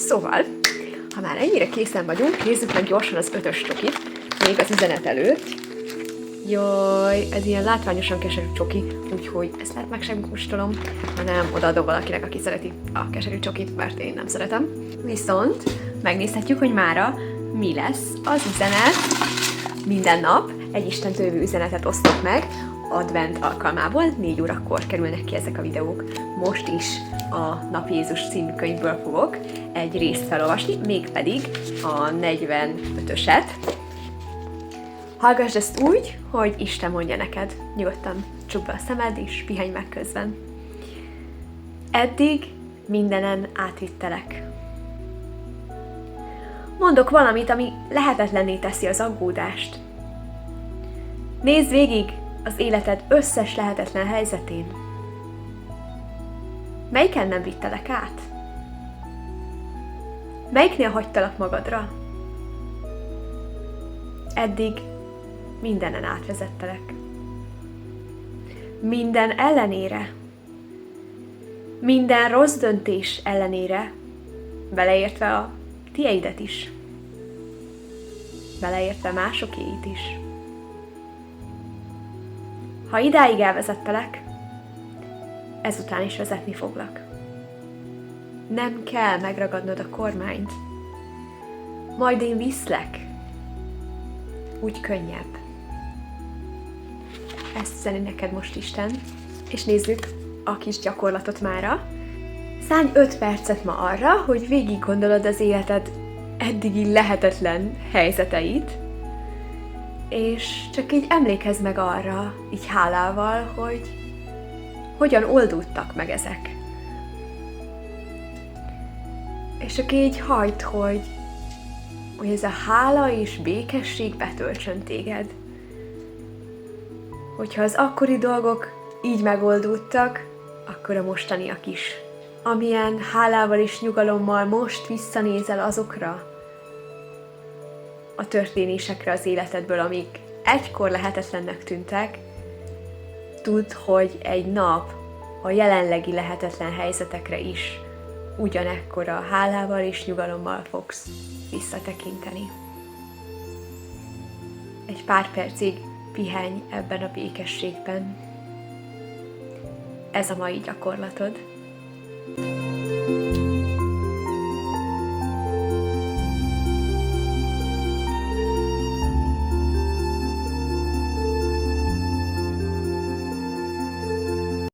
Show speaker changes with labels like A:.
A: Szóval, ha már ennyire készen vagyunk, nézzük meg gyorsan az 5-ös csokit, még az üzenet előtt. Jaj, ez ilyen látványosan keserű csoki, úgyhogy ezt lehet meg sem kóstolom, hanem odaadom valakinek, aki szereti a keserű csokit, mert én nem szeretem. Viszont megnézhetjük, hogy mára mi lesz az üzenet. Minden nap egy istentől jövő üzenetet osztok meg, advent alkalmából, 4 órakor kerülnek ki ezek a videók. Most is a Nap Jézus című könyvből fogok egy részt felolvasni, mégpedig a 45-öset. Hallgassd ezt úgy, hogy Isten mondja neked. Nyugodtan csukd be a szemed és pihenj meg közben. Eddig mindenen átvittelek. Mondok valamit, ami lehetetlenné teszi az aggódást. Nézd végig az életed összes lehetetlen helyzetén. Melyiken nem vittelek át? Melyiknél hagytalak magadra? Eddig mindenen átvezettelek. Minden ellenére, minden rossz döntés ellenére, beleértve a tieidet is, beleértve másokéit is. Ha idáig elvezettelek, ezután is vezetni foglak. Nem kell megragadnod a kormányt. Majd én viszlek. Úgy könnyebb. Ezt üzeni neked most Isten, és nézzük a kis gyakorlatot mára. Szállj 5 percet ma arra, hogy végig gondolod az életed eddigi lehetetlen helyzeteit, és csak így emlékezz meg arra, így hálával, hogy hogyan oldódtak meg ezek. És csak így hagyd, hogy ez a hála és békesség betöltsön téged. Hogyha az akkori dolgok így megoldódtak, akkor a mostaniak is. Amilyen hálával és nyugalommal most visszanézel azokra a történésekre az életedből, amik egykor lehetetlennek tűntek, tudd, hogy egy nap a jelenlegi lehetetlen helyzetekre is ugyanekkora hálával és nyugalommal fogsz visszatekinteni. Egy pár percig pihenj ebben a békességben. Ez a mai gyakorlatod.